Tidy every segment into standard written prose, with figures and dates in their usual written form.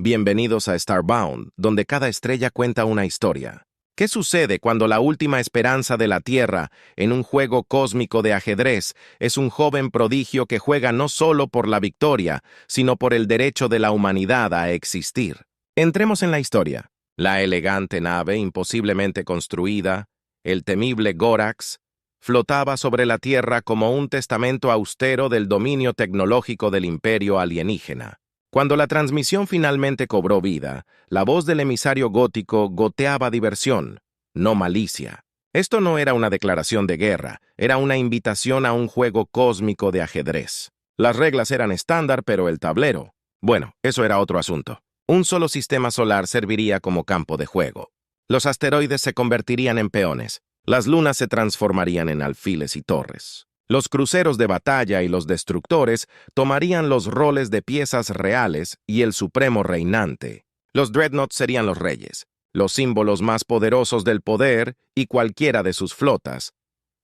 Bienvenidos a Starbound, donde cada estrella cuenta una historia. ¿Qué sucede cuando la última esperanza de la Tierra, en un juego cósmico de ajedrez, es un joven prodigio que juega no solo por la victoria, sino por el derecho de la humanidad a existir? Entremos en la historia. La elegante nave, imposiblemente construida, el temible Gorax, flotaba sobre la Tierra como un testamento austero del dominio tecnológico del imperio alienígena. Cuando la transmisión finalmente cobró vida, la voz del emisario gótico goteaba diversión, no malicia. Esto no era una declaración de guerra, era una invitación a un juego cósmico de ajedrez. Las reglas eran estándar, pero el tablero, bueno, eso era otro asunto. Un solo sistema solar serviría como campo de juego. Los asteroides se convertirían en peones, las lunas se transformarían en alfiles y torres. Los cruceros de batalla y los destructores tomarían los roles de piezas reales y el supremo reinante. Los dreadnoughts serían los reyes, los símbolos más poderosos del poder y cualquiera de sus flotas.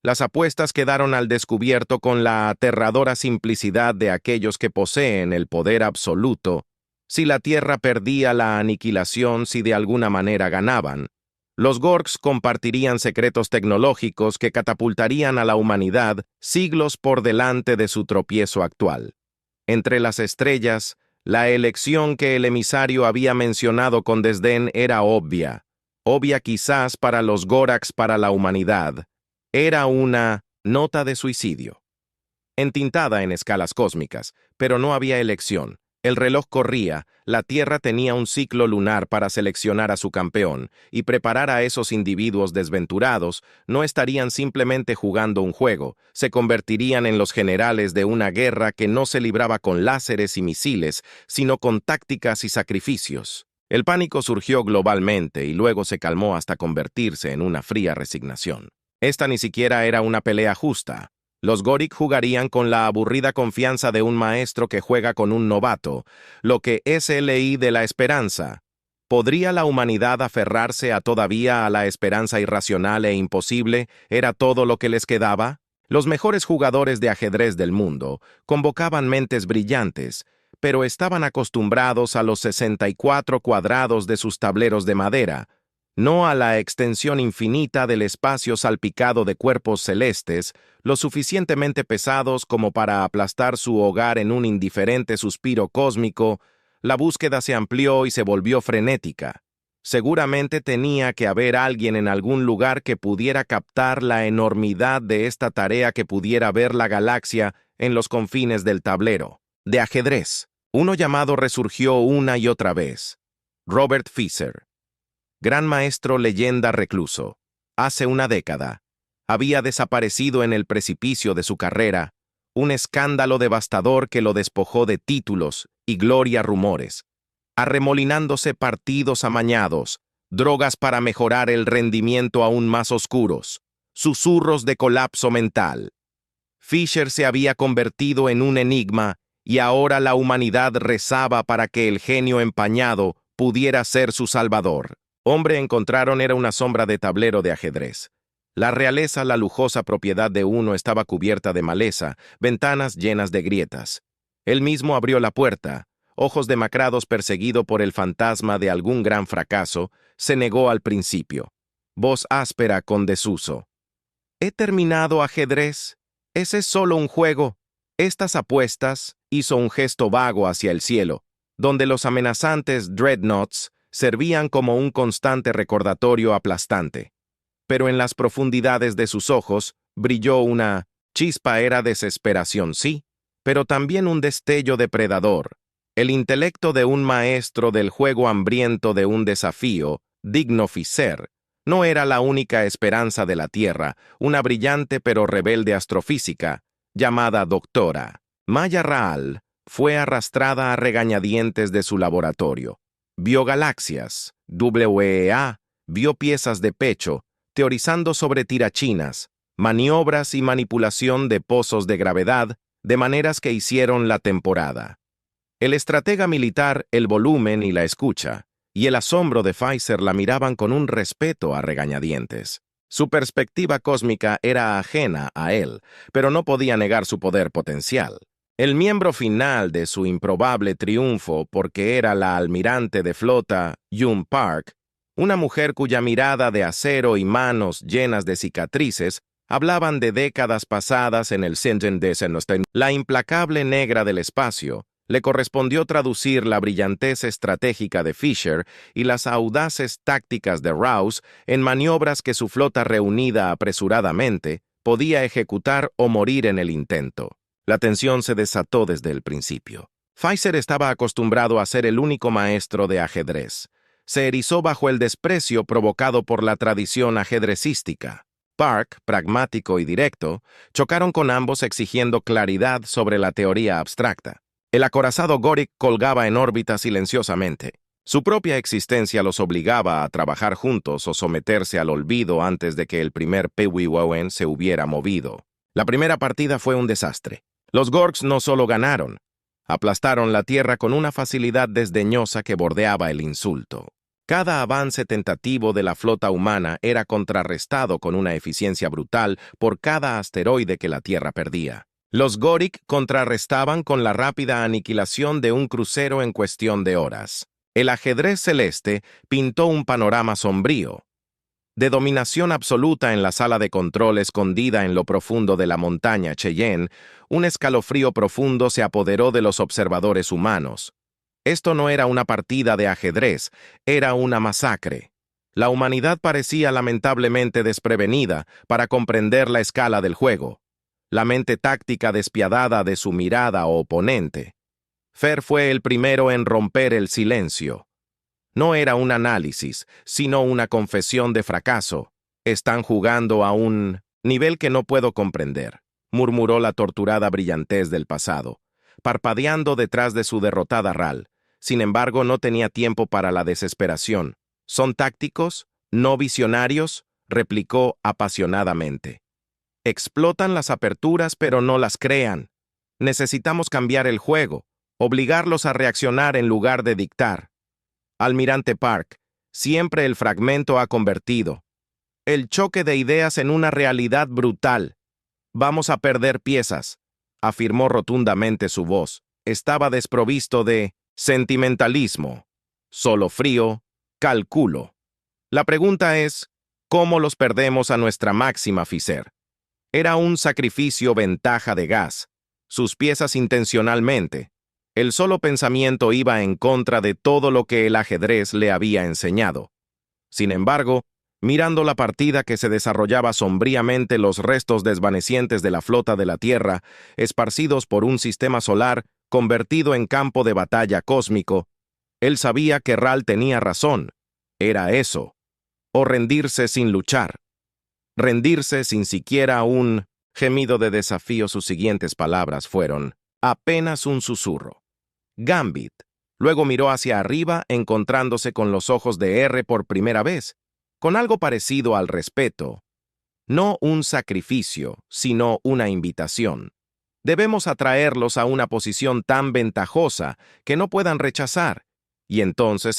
Las apuestas quedaron al descubierto con la aterradora simplicidad de aquellos que poseen el poder absoluto. Si la Tierra perdía la aniquilación, si de alguna manera ganaban, los Gorks compartirían secretos tecnológicos que catapultarían a la humanidad siglos por delante de su tropiezo actual. Entre las estrellas, la elección que el emisario había mencionado con desdén era obvia quizás para los Gorax, para la humanidad. Era una nota de suicidio, entintada en escalas cósmicas, pero no había elección. El reloj corría, la Tierra tenía un ciclo lunar para seleccionar a su campeón, y preparar a esos individuos desventurados no estarían simplemente jugando un juego, se convertirían en los generales de una guerra que no se libraba con láseres y misiles, sino con tácticas y sacrificios. El pánico surgió globalmente y luego se calmó hasta convertirse en una fría resignación. Esta ni siquiera era una pelea justa. Los Gorik jugarían con la aburrida confianza de un maestro que juega con un novato, lo que SLI de la esperanza. ¿Podría la humanidad aferrarse todavía a la esperanza irracional e imposible? ¿Era todo lo que les quedaba? Los mejores jugadores de ajedrez del mundo convocaban mentes brillantes, pero estaban acostumbrados a los 64 cuadrados de sus tableros de madera, no a la extensión infinita del espacio salpicado de cuerpos celestes, lo suficientemente pesados como para aplastar su hogar en un indiferente suspiro cósmico. La búsqueda se amplió y se volvió frenética. Seguramente tenía que haber alguien en algún lugar que pudiera captar la enormidad de esta tarea, que pudiera ver la galaxia en los confines del tablero. De ajedrez, uno llamado resurgió una y otra vez: Robert Fischer. Gran maestro, leyenda, recluso. Hace una década, había desaparecido en el precipicio de su carrera, un escándalo devastador que lo despojó de títulos y gloria, rumores, arremolinándose partidos amañados, drogas para mejorar el rendimiento aún más oscuros, susurros de colapso mental. Fischer se había convertido en un enigma y ahora la humanidad rezaba para que el genio empañado pudiera ser su salvador. Hombre encontraron era una sombra de tablero de ajedrez. La realeza, la lujosa propiedad de uno, estaba cubierta de maleza, ventanas llenas de grietas. Él mismo abrió la puerta, ojos demacrados, perseguido por el fantasma de algún gran fracaso, se negó al principio. Voz áspera con desuso: ¿He terminado ajedrez? ¿Ese es solo un juego? Estas apuestas, hizo un gesto vago hacia el cielo, donde los amenazantes dreadnoughts servían como un constante recordatorio aplastante. Pero en las profundidades de sus ojos brilló una chispa. Era desesperación, sí, pero también un destello depredador. El intelecto de un maestro del juego, hambriento de un desafío digno. Fischer no era la única esperanza de la Tierra, una brillante pero rebelde astrofísica, llamada doctora Maya Raal, fue arrastrada a regañadientes de su laboratorio. Vio galaxias, WEA, vio piezas de pecho, teorizando sobre tirachinas, maniobras y manipulación de pozos de gravedad, de maneras que hicieron la temporada. El estratega militar, el volumen y la escucha, y el asombro de Fischer la miraban con un respeto a regañadientes. Su perspectiva cósmica era ajena a él, pero no podía negar su poder potencial. El miembro final de su improbable triunfo, porque era la almirante de flota Yun Park, una mujer cuya mirada de acero y manos llenas de cicatrices hablaban de décadas pasadas en el Sinten de Senostein. La implacable negra del espacio le correspondió traducir la brillantez estratégica de Fisher y las audaces tácticas de Rouse en maniobras que su flota reunida apresuradamente podía ejecutar o morir en el intento. La tensión se desató desde el principio. Pfizer estaba acostumbrado a ser el único maestro de ajedrez. Se erizó bajo el desprecio provocado por la tradición ajedrecística. Park, pragmático y directo, chocaron con ambos exigiendo claridad sobre la teoría abstracta. El acorazado Gorik colgaba en órbita silenciosamente. Su propia existencia los obligaba a trabajar juntos o someterse al olvido antes de que el primer Pewiwowen se hubiera movido. La primera partida fue un desastre. Los Gorks no solo ganaron, aplastaron la tierra con una facilidad desdeñosa que bordeaba el insulto. Cada avance tentativo de la flota humana era contrarrestado con una eficiencia brutal por cada asteroide que la Tierra perdía. Los Gorik contrarrestaban con la rápida aniquilación de un crucero en cuestión de horas. El ajedrez celeste pintó un panorama sombrío, de dominación absoluta en la sala de control escondida en lo profundo de la montaña Cheyenne. Un escalofrío profundo se apoderó de los observadores humanos. Esto no era una partida de ajedrez, era una masacre. La humanidad parecía lamentablemente desprevenida para comprender la escala del juego, la mente táctica despiadada de su mirada o oponente. Fer fue el primero en romper el silencio. No era un análisis, sino una confesión de fracaso. Están jugando a un nivel que no puedo comprender, murmuró la torturada brillantez del pasado, parpadeando detrás de su derrotada Ral. Sin embargo, no tenía tiempo para la desesperación. ¿Son tácticos? ¿No visionarios?, replicó apasionadamente. Explotan las aperturas, pero no las crean. Necesitamos cambiar el juego, obligarlos a reaccionar en lugar de dictar. Almirante Park, siempre el fragmento ha convertido el choque de ideas en una realidad brutal. Vamos a perder piezas, afirmó rotundamente su voz. Estaba desprovisto de sentimentalismo, solo frío, calculo. La pregunta es, ¿cómo los perdemos a nuestra máxima Fisher? Era un sacrificio ventaja de gas, sus piezas intencionalmente. El solo pensamiento iba en contra de todo lo que el ajedrez le había enseñado. Sin embargo, mirando la partida que se desarrollaba sombríamente, los restos desvanecientes de la flota de la Tierra, esparcidos por un sistema solar convertido en campo de batalla cósmico, él sabía que Ral tenía razón. Era eso. O rendirse sin luchar. Rendirse sin siquiera un gemido de desafío. Sus siguientes palabras fueron apenas un susurro. Gambit. Luego miró hacia arriba, encontrándose con los ojos de R por primera vez, con algo parecido al respeto. No un sacrificio, sino una invitación. Debemos atraerlos a una posición tan ventajosa que no puedan rechazar, y entonces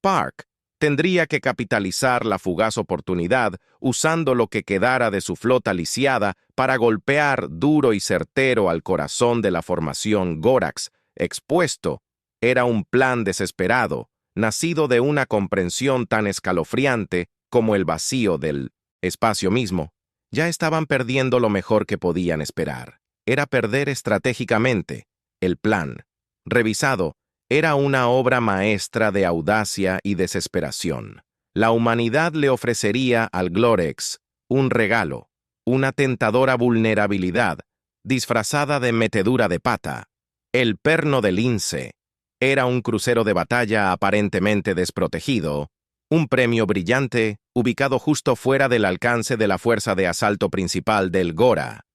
Park tendría que capitalizar la fugaz oportunidad usando lo que quedara de su flota lisiada para golpear duro y certero al corazón de la formación Gorax, expuesto. Era un plan desesperado, nacido de una comprensión tan escalofriante como el vacío del espacio mismo. Ya estaban perdiendo lo mejor que podían esperar. Era perder estratégicamente. El plan, revisado, era una obra maestra de audacia y desesperación. La humanidad le ofrecería al Glorex un regalo, una tentadora vulnerabilidad, disfrazada de metedura de pata. El perno de lince era un crucero de batalla aparentemente desprotegido, un premio brillante ubicado justo fuera del alcance de la fuerza de asalto principal del Gora.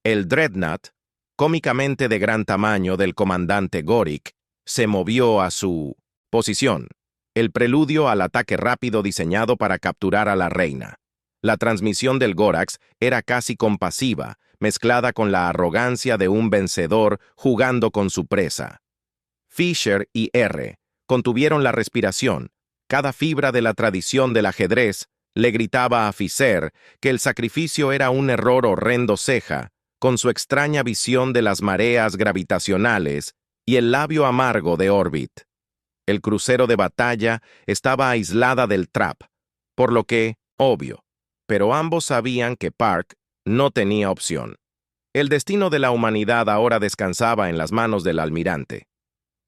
El Dreadnought, cómicamente de gran tamaño del comandante Gorik, se movió a su posición, el preludio al ataque rápido diseñado para capturar a la reina. La transmisión del Gorax era casi compasiva, mezclada con la arrogancia de un vencedor jugando con su presa. Fisher y R contuvieron la respiración. Cada fibra de la tradición del ajedrez le gritaba a Fisher que el sacrificio era un error horrendo. Ceja, con su extraña visión de las mareas gravitacionales y el labio amargo de Orbit. El crucero de batalla estaba aislada del trap, por lo que, obvio, pero ambos sabían que Park no tenía opción. El destino de la humanidad ahora descansaba en las manos del almirante.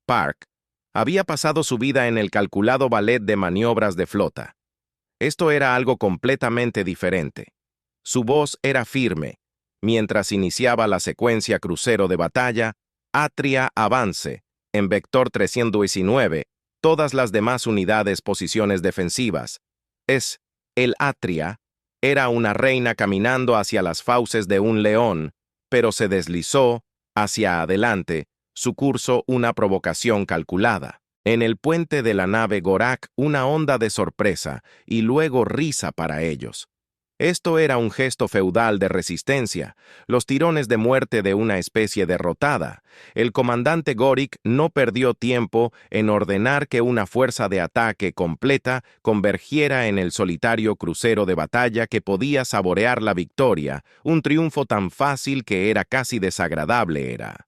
Park había pasado su vida en el calculado ballet de maniobras de flota. Esto era algo completamente diferente. Su voz era firme, mientras iniciaba la secuencia crucero de batalla, Atria avance, en vector 319, todas las demás unidades posiciones defensivas. El Atria era una reina caminando hacia las fauces de un león, pero se deslizó hacia adelante, su curso una provocación calculada. En el puente de la nave Gorak una onda de sorpresa y luego risa para ellos. Esto era un gesto feudal de resistencia, los tirones de muerte de una especie derrotada. El comandante Gorik no perdió tiempo en ordenar que una fuerza de ataque completa convergiera en el solitario crucero de batalla que podía saborear la victoria, un triunfo tan fácil que era casi desagradable era.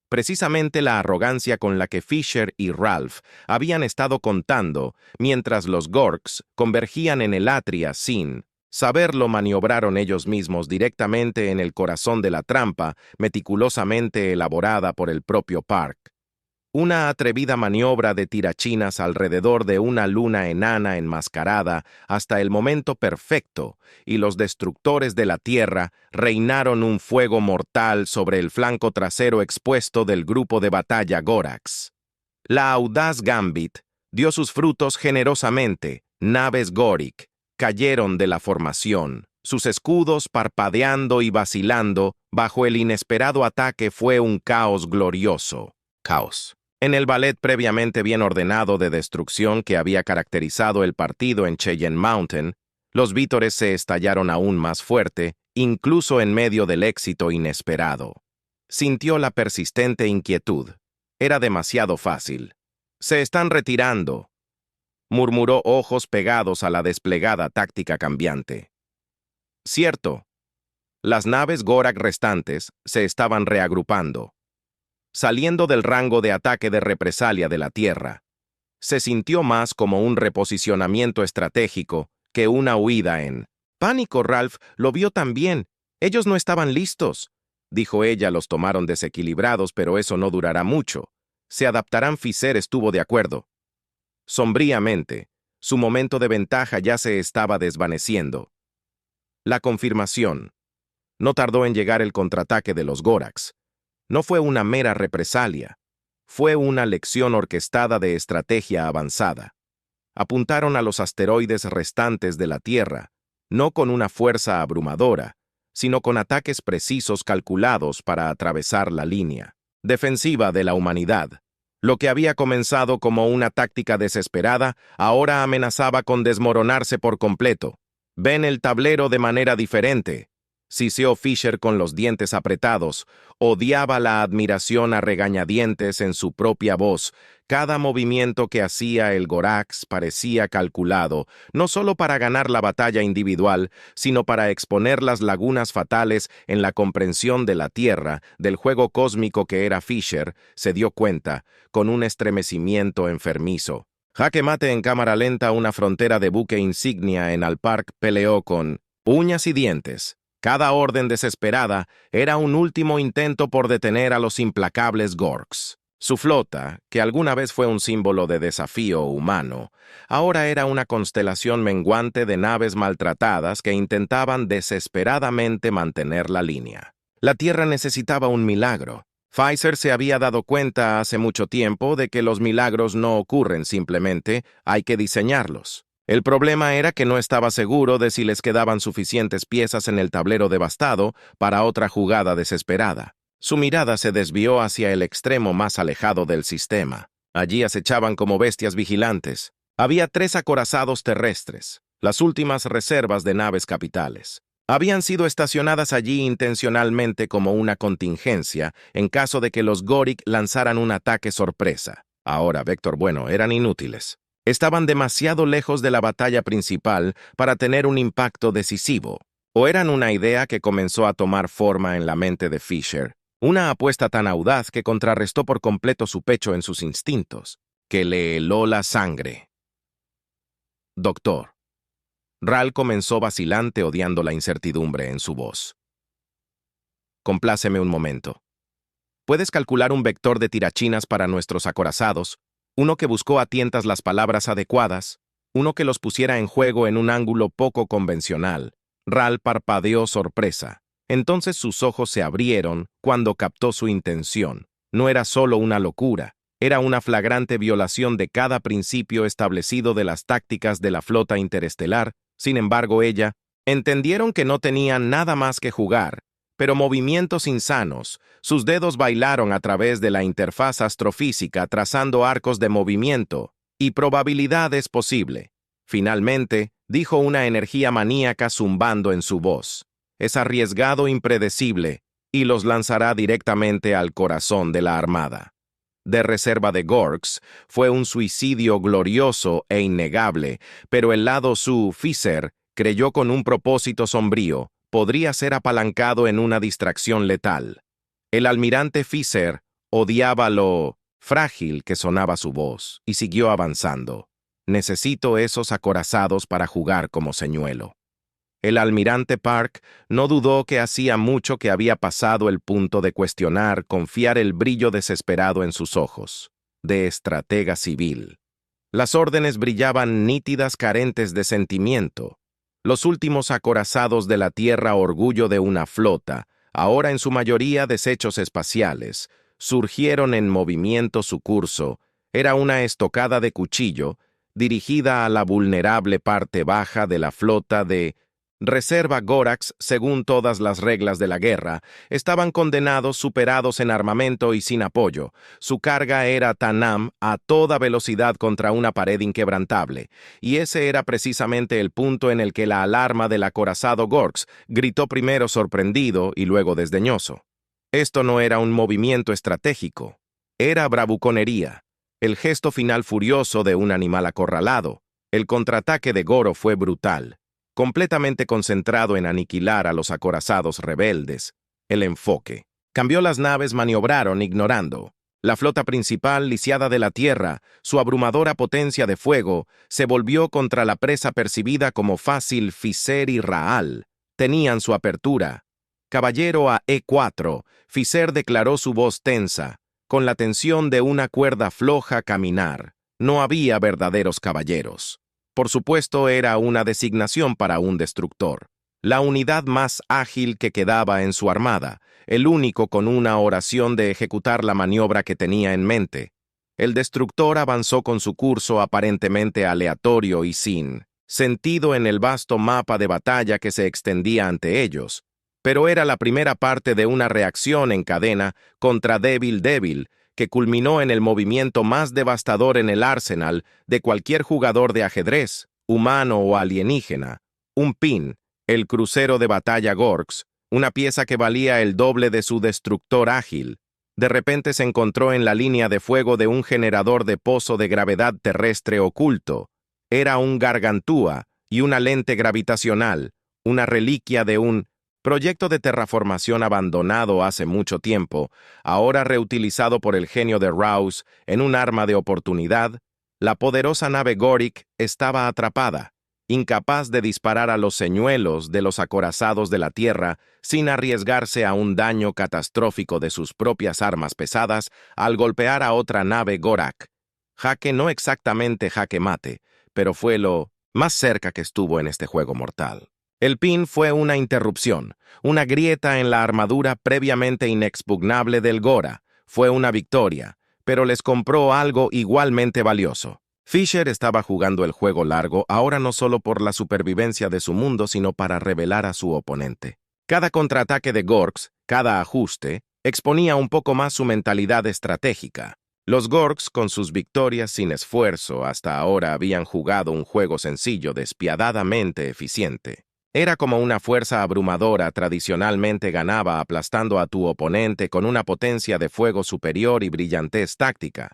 Precisamente la arrogancia con la que Fisher y Ralph habían estado contando, mientras los Gorks convergían en el Atria sin saberlo, maniobraron ellos mismos directamente en el corazón de la trampa meticulosamente elaborada por el propio Park. Una atrevida maniobra de tirachinas alrededor de una luna enana enmascarada hasta el momento perfecto, y los destructores de la Tierra reinaron un fuego mortal sobre el flanco trasero expuesto del grupo de batalla Gorax. La audaz Gambit dio sus frutos generosamente, naves Gorik cayeron de la formación. Sus escudos parpadeando y vacilando bajo el inesperado ataque fue un caos glorioso. Caos. En el ballet previamente bien ordenado de destrucción que había caracterizado el partido en Cheyenne Mountain, los vítores se estallaron aún más fuerte, incluso en medio del éxito inesperado. Sintió la persistente inquietud. Era demasiado fácil. «Se están retirando», murmuró, ojos pegados a la desplegada táctica cambiante. Cierto. Las naves Gorak restantes se estaban reagrupando, saliendo del rango de ataque de represalia de la Tierra. Se sintió más como un reposicionamiento estratégico que una huida en pánico. Ralph lo vio también. Ellos no estaban listos, dijo ella. Los tomaron desequilibrados, pero eso no durará mucho. Se adaptarán. Fisher estuvo de acuerdo. Sombríamente, su momento de ventaja ya se estaba desvaneciendo. La confirmación. No tardó en llegar el contraataque de los Goraks. No fue una mera represalia. Fue una lección orquestada de estrategia avanzada. Apuntaron a los asteroides restantes de la Tierra, no con una fuerza abrumadora, sino con ataques precisos calculados para atravesar la línea defensiva de la humanidad. Lo que había comenzado como una táctica desesperada, ahora amenazaba con desmoronarse por completo. «Ven el tablero de manera diferente», siseó Fisher con los dientes apretados. Odiaba la admiración a regañadientes en su propia voz. Cada movimiento que hacía el Gorax parecía calculado, no solo para ganar la batalla individual, sino para exponer las lagunas fatales en la comprensión de la Tierra, del juego cósmico que era Fisher. Se dio cuenta, con un estremecimiento enfermizo. Jaque mate en cámara lenta. Una frontera de buque insignia en Alpark peleó con uñas y dientes. Cada orden desesperada era un último intento por detener a los implacables Gorks. Su flota, que alguna vez fue un símbolo de desafío humano, ahora era una constelación menguante de naves maltratadas que intentaban desesperadamente mantener la línea. La Tierra necesitaba un milagro. Fisher se había dado cuenta hace mucho tiempo de que los milagros no ocurren simplemente, hay que diseñarlos. El problema era que no estaba seguro de si les quedaban suficientes piezas en el tablero devastado para otra jugada desesperada. Su mirada se desvió hacia el extremo más alejado del sistema. Allí acechaban como bestias vigilantes. Había 3 acorazados terrestres, las últimas reservas de naves capitales. Habían sido estacionadas allí intencionalmente como una contingencia en caso de que los Gorik lanzaran un ataque sorpresa. Ahora, eran inútiles. Estaban demasiado lejos de la batalla principal para tener un impacto decisivo. ¿O eran una idea que comenzó a tomar forma en la mente de Fisher? Una apuesta tan audaz que contrarrestó por completo su pecho en sus instintos, que le heló la sangre. Doctor. Ral comenzó vacilante, odiando la incertidumbre en su voz. Compláceme un momento. ¿Puedes calcular un vector de tirachinas para nuestros acorazados? Uno que buscó a tientas las palabras adecuadas, uno que los pusiera en juego en un ángulo poco convencional. Ral parpadeó sorpresa. Entonces sus ojos se abrieron cuando captó su intención. No era solo una locura, era una flagrante violación de cada principio establecido de las tácticas de la flota interestelar. Sin embargo, entendieron que no tenían nada más que jugar, pero movimientos insanos. Sus dedos bailaron a través de la interfaz astrofísica, trazando arcos de movimiento y probabilidades posible. Finalmente, dijo una energía maníaca zumbando en su voz. Es arriesgado, impredecible, y los lanzará directamente al corazón de la Armada. De reserva de Gorks, fue un suicidio glorioso e innegable, pero el lado Fisher creyó con un propósito sombrío, podría ser apalancado en una distracción letal. El almirante Fisher odiaba lo frágil que sonaba su voz y siguió avanzando. Necesito esos acorazados para jugar como señuelo. El almirante Park no dudó que hacía mucho que había pasado el punto de cuestionar, confiar el brillo desesperado en sus ojos, de estratega civil. Las órdenes brillaban nítidas, carentes de sentimiento. Los últimos acorazados de la Tierra, orgullo de una flota, ahora en su mayoría desechos espaciales, surgieron en movimiento. Su curso era una estocada de cuchillo dirigida a la vulnerable parte baja de la flota de reserva. Gorax, según todas las reglas de la guerra, estaban condenados, superados en armamento y sin apoyo. Su carga era Tanam a toda velocidad contra una pared inquebrantable, y ese era precisamente el punto en el que la alarma del acorazado Gorks gritó, primero sorprendido y luego desdeñoso. Esto no era un movimiento estratégico, era bravuconería, el gesto final furioso de un animal acorralado. El contraataque de Goro fue brutal, completamente concentrado en aniquilar a los acorazados rebeldes. El enfoque cambió. Las naves maniobraron ignorando. La flota principal, lisiada de la Tierra, su abrumadora potencia de fuego, se volvió contra la presa percibida como fácil. Fisher y Raal tenían su apertura. Caballero a E4, Fisher declaró, su voz tensa, con la tensión de una cuerda floja. Caminar. No había verdaderos caballeros. Por supuesto, era una designación para un destructor, la unidad más ágil que quedaba en su armada, el único con una oración de ejecutar la maniobra que tenía en mente. El destructor avanzó con su curso aparentemente aleatorio y sin sentido en el vasto mapa de batalla que se extendía ante ellos, pero era la primera parte de una reacción en cadena contra Débil, que culminó en el movimiento más devastador en el arsenal de cualquier jugador de ajedrez, humano o alienígena. Un pin, el crucero de batalla Gorks, una pieza que valía el doble de su destructor ágil, de repente se encontró en la línea de fuego de un generador de pozo de gravedad terrestre oculto. Era un Gargantúa y una lente gravitacional, una reliquia de un proyecto de terraformación abandonado hace mucho tiempo, ahora reutilizado por el genio de Rouse en un arma de oportunidad. La poderosa nave Gorik estaba atrapada, incapaz de disparar a los señuelos de los acorazados de la Tierra sin arriesgarse a un daño catastrófico de sus propias armas pesadas al golpear a otra nave Gorak. Jaque, no exactamente jaque mate, pero fue lo más cerca que estuvo en este juego mortal. El pin fue una interrupción, una grieta en la armadura previamente inexpugnable del Gora. Fue una victoria, pero les compró algo igualmente valioso. Fisher estaba jugando el juego largo, ahora no solo por la supervivencia de su mundo, sino para revelar a su oponente. Cada contraataque de Gorks, cada ajuste, exponía un poco más su mentalidad estratégica. Los Gorks, con sus victorias sin esfuerzo, hasta ahora habían jugado un juego sencillo, despiadadamente eficiente. Era como una fuerza abrumadora, tradicionalmente ganaba aplastando a tu oponente con una potencia de fuego superior y brillantez táctica.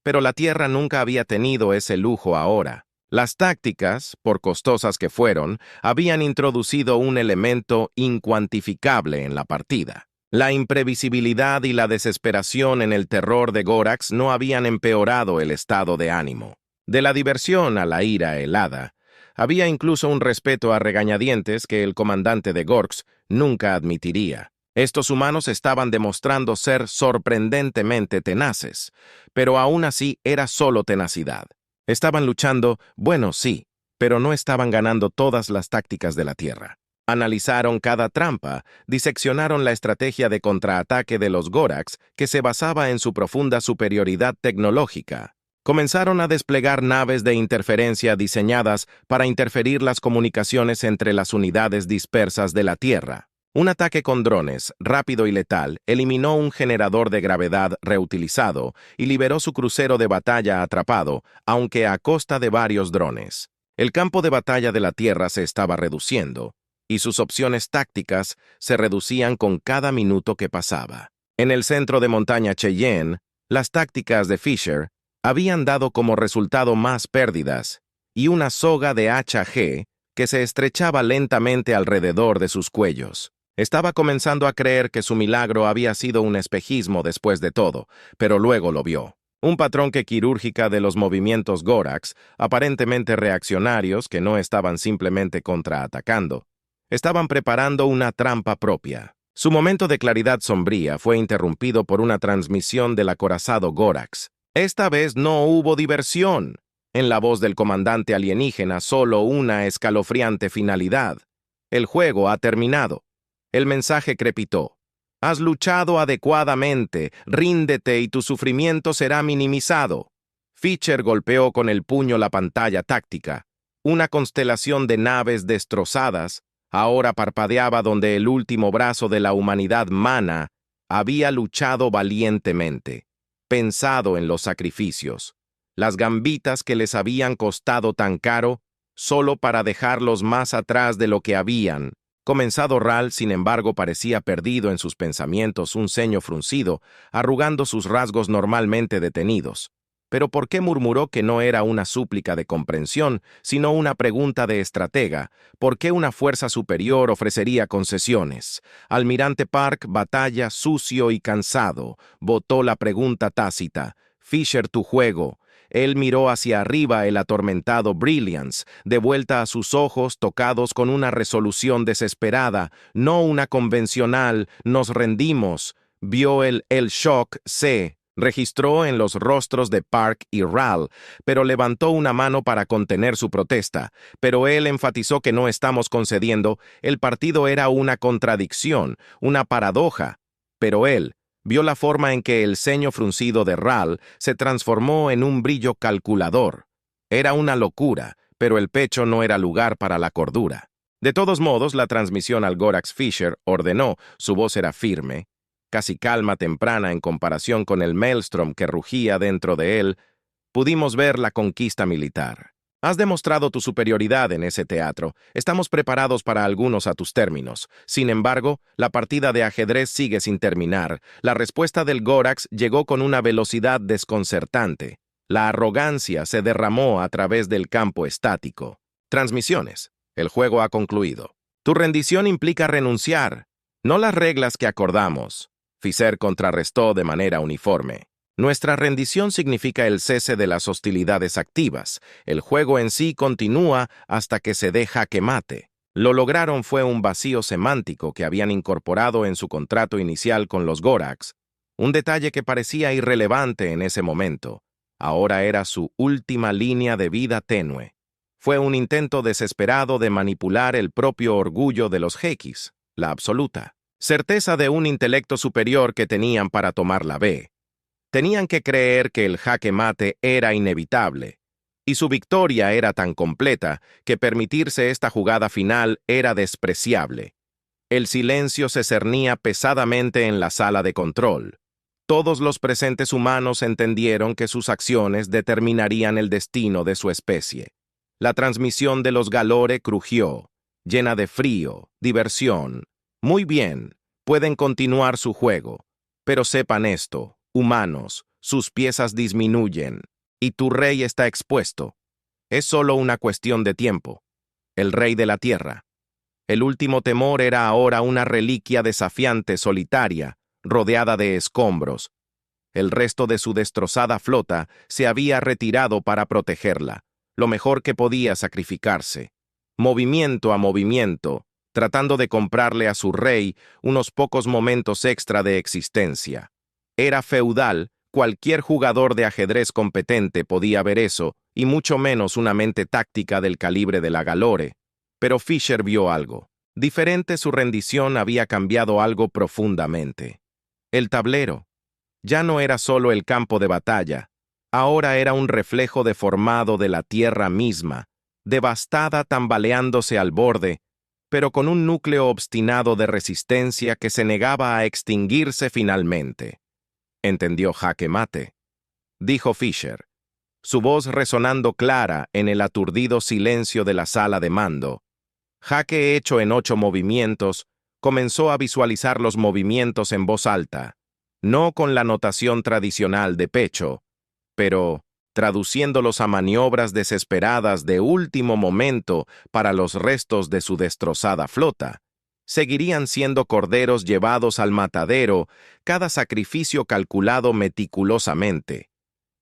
Pero la Tierra nunca había tenido ese lujo ahora. Las tácticas, por costosas que fueron, habían introducido un elemento incuantificable en la partida. La imprevisibilidad y la desesperación en el terror de Gorax no habían empeorado el estado de ánimo. De la diversión a la ira helada, había incluso un respeto a regañadientes que el comandante de Gorks nunca admitiría. Estos humanos estaban demostrando ser sorprendentemente tenaces, pero aún así era solo tenacidad. Estaban luchando, bueno, sí, pero no estaban ganando todas las tácticas de la Tierra. Analizaron cada trampa, diseccionaron la estrategia de contraataque de los Gorax, que se basaba en su profunda superioridad tecnológica. Comenzaron a desplegar naves de interferencia diseñadas para interferir las comunicaciones entre las unidades dispersas de la Tierra. Un ataque con drones, rápido y letal, eliminó un generador de gravedad reutilizado y liberó su crucero de batalla atrapado, aunque a costa de varios drones. El campo de batalla de la Tierra se estaba reduciendo, y sus opciones tácticas se reducían con cada minuto que pasaba. En el centro de montaña Cheyenne, las tácticas de Fisher habían dado como resultado más pérdidas y una soga de HG que se estrechaba lentamente alrededor de sus cuellos. Estaba comenzando a creer que su milagro había sido un espejismo después de todo, pero luego lo vio. Un patrón que quirúrgica de los movimientos Gorax, aparentemente reaccionarios que no estaban simplemente contraatacando. Estaban preparando una trampa propia. Su momento de claridad sombría fue interrumpido por una transmisión del acorazado Gorax. Esta vez no hubo diversión. En la voz del comandante alienígena solo una escalofriante finalidad. El juego ha terminado. El mensaje crepitó. Has luchado adecuadamente, ríndete y tu sufrimiento será minimizado. Fisher golpeó con el puño la pantalla táctica. Una constelación de naves destrozadas ahora parpadeaba donde el último brazo de la humanidad mana había luchado valientemente, pensado en los sacrificios, las gambitas que les habían costado tan caro, solo para dejarlos más atrás de lo que habían comenzado. Ral, sin embargo, parecía perdido en sus pensamientos, un ceño fruncido, arrugando sus rasgos normalmente detenidos. Pero ¿por qué murmuró que no era una súplica de comprensión, sino una pregunta de estratega? ¿Por qué una fuerza superior ofrecería concesiones? Almirante Park, batalla, sucio y cansado, botó la pregunta tácita. Fisher, tu juego. Él miró hacia arriba el atormentado Brilliance, de vuelta a sus ojos tocados con una resolución desesperada, no una convencional, nos rendimos. Vio el shock, registró en los rostros de Park y Ral, pero levantó una mano para contener su protesta. Pero él enfatizó que no estamos concediendo, el partido era una contradicción, una paradoja. Pero él vio la forma en que el ceño fruncido de Ral se transformó en un brillo calculador. Era una locura, pero el pecho no era lugar para la cordura. De todos modos, la transmisión al Gorax Fisher ordenó, su voz era firme, casi calma temprana en comparación con el maelstrom que rugía dentro de él. Pudimos ver la conquista militar. Has demostrado tu superioridad en ese teatro. Estamos preparados para algunos a tus términos. Sin embargo, la partida de ajedrez sigue sin terminar. La respuesta del Gorax llegó con una velocidad desconcertante. La arrogancia se derramó a través del campo estático. Transmisiones. El juego ha concluido. Tu rendición implica renunciar, no las reglas que acordamos. Fisher contrarrestó de manera uniforme. Nuestra rendición significa el cese de las hostilidades activas. El juego en sí continúa hasta que se dé jaque mate. Lo lograron fue un vacío semántico que habían incorporado en su contrato inicial con los Gorax, un detalle que parecía irrelevante en ese momento. Ahora era su última línea de vida tenue. Fue un intento desesperado de manipular el propio orgullo de los Hequis, la absoluta certeza de un intelecto superior que tenían para tomar la B. Tenían que creer que el jaque mate era inevitable, y su victoria era tan completa que permitirse esta jugada final era despreciable. El silencio se cernía pesadamente en la sala de control. Todos los presentes humanos entendieron que sus acciones determinarían el destino de su especie. La transmisión de los Galore crujió, llena de frío, diversión. Muy bien, pueden continuar su juego, pero sepan esto, humanos, sus piezas disminuyen, y tu rey está expuesto. Es solo una cuestión de tiempo. El rey de la tierra. El último temor era ahora una reliquia desafiante solitaria, rodeada de escombros. El resto de su destrozada flota se había retirado para protegerla, lo mejor que podía sacrificarse, movimiento a movimiento, tratando de comprarle a su rey unos pocos momentos extra de existencia. Era feudal, cualquier jugador de ajedrez competente podía ver eso, y mucho menos una mente táctica del calibre de la Galore. Pero Fisher vio algo. Diferente, su rendición había cambiado algo profundamente. El tablero. Ya no era solo el campo de batalla, ahora era un reflejo deformado de la tierra misma, devastada tambaleándose al borde, pero con un núcleo obstinado de resistencia que se negaba a extinguirse finalmente. ¿Entendió Jaque Mate? Dijo Fisher, su voz resonando clara en el aturdido silencio de la sala de mando. Jaque, hecho en 8 movimientos, comenzó a visualizar los movimientos en voz alta, no con la notación tradicional de pecho, pero traduciéndolos a maniobras desesperadas de último momento para los restos de su destrozada flota. Seguirían siendo corderos llevados al matadero, cada sacrificio calculado meticulosamente.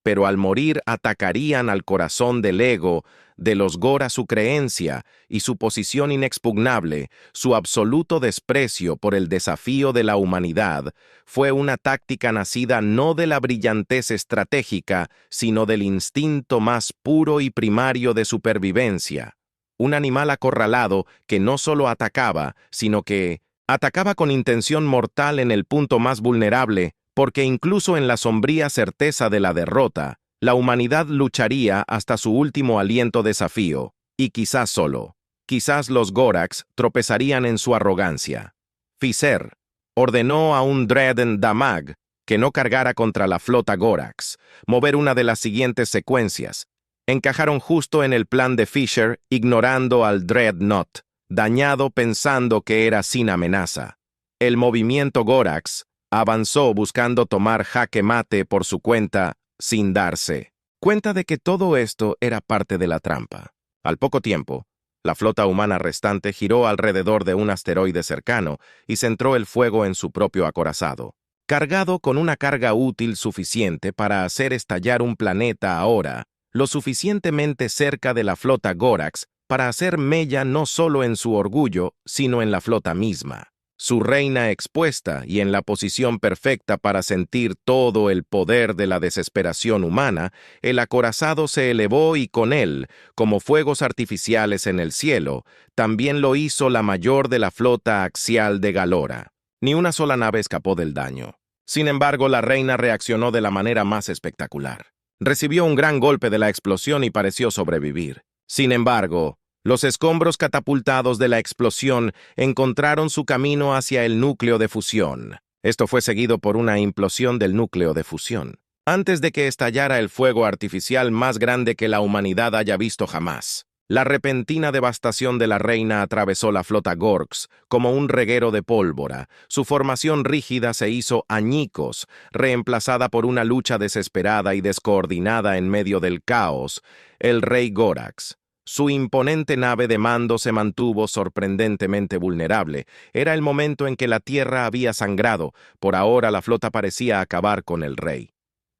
Pero al morir atacarían al corazón del ego, de los Gora su creencia y su posición inexpugnable, su absoluto desprecio por el desafío de la humanidad, fue una táctica nacida no de la brillantez estratégica, sino del instinto más puro y primario de supervivencia. Un animal acorralado que no solo atacaba, sino que atacaba con intención mortal en el punto más vulnerable, porque incluso en la sombría certeza de la derrota, la humanidad lucharía hasta su último aliento desafío, y quizás solo. Quizás los Gorax tropezarían en su arrogancia. Fisher ordenó a un Dread Damag que no cargara contra la flota Gorax, mover una de las siguientes secuencias. Encajaron justo en el plan de Fisher, ignorando al Dreadnought, dañado pensando que era sin amenaza. El movimiento Gorax avanzó buscando tomar Jaque Mate por su cuenta, sin darse cuenta de que todo esto era parte de la trampa. Al poco tiempo, la flota humana restante giró alrededor de un asteroide cercano y centró el fuego en su propio acorazado. Cargado con una carga útil suficiente para hacer estallar un planeta ahora, lo suficientemente cerca de la flota Gorax para hacer mella no solo en su orgullo, sino en la flota misma. Su reina expuesta y en la posición perfecta para sentir todo el poder de la desesperación humana, el acorazado se elevó y con él, como fuegos artificiales en el cielo, también lo hizo la mayor de la flota axial de Galora. Ni una sola nave escapó del daño. Sin embargo, la reina reaccionó de la manera más espectacular. Recibió un gran golpe de la explosión y pareció sobrevivir. Sin embargo, los escombros catapultados de la explosión encontraron su camino hacia el núcleo de fusión. Esto fue seguido por una implosión del núcleo de fusión, antes de que estallara el fuego artificial más grande que la humanidad haya visto jamás. La repentina devastación de la reina atravesó la flota Gorks como un reguero de pólvora. Su formación rígida se hizo añicos, reemplazada por una lucha desesperada y descoordinada en medio del caos. El rey Gorax. Su imponente nave de mando se mantuvo sorprendentemente vulnerable. Era el momento en que la tierra había sangrado. Por ahora la flota parecía acabar con el rey.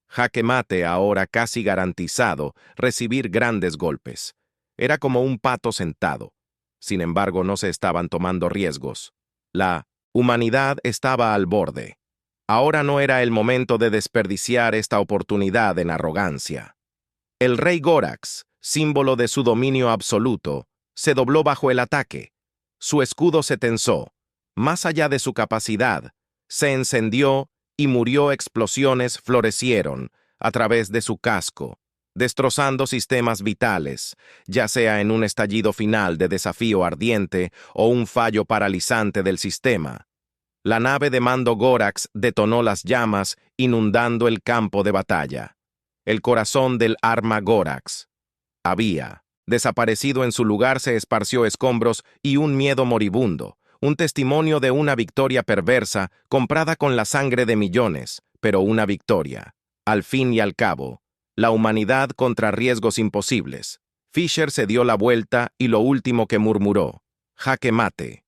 Jaque Mate, ahora casi garantizado, recibir grandes golpes. Era como un pato sentado. Sin embargo, no se estaban tomando riesgos. La humanidad estaba al borde. Ahora no era el momento de desperdiciar esta oportunidad en arrogancia. El rey Gorax, símbolo de su dominio absoluto, se dobló bajo el ataque. Su escudo se tensó. Más allá de su capacidad, se encendió y murió. Explosiones florecieron a través de su casco, destrozando sistemas vitales, ya sea en un estallido final de desafío ardiente o un fallo paralizante del sistema. La nave de mando Gorax detonó las llamas, inundando el campo de batalla. El corazón del arma Gorax había desaparecido. En su lugar se esparció escombros y un miedo moribundo, un testimonio de una victoria perversa comprada con la sangre de millones, pero una victoria. Al fin y al cabo, la humanidad contra riesgos imposibles. Fischer se dio la vuelta y lo último que murmuró: «Jaque mate».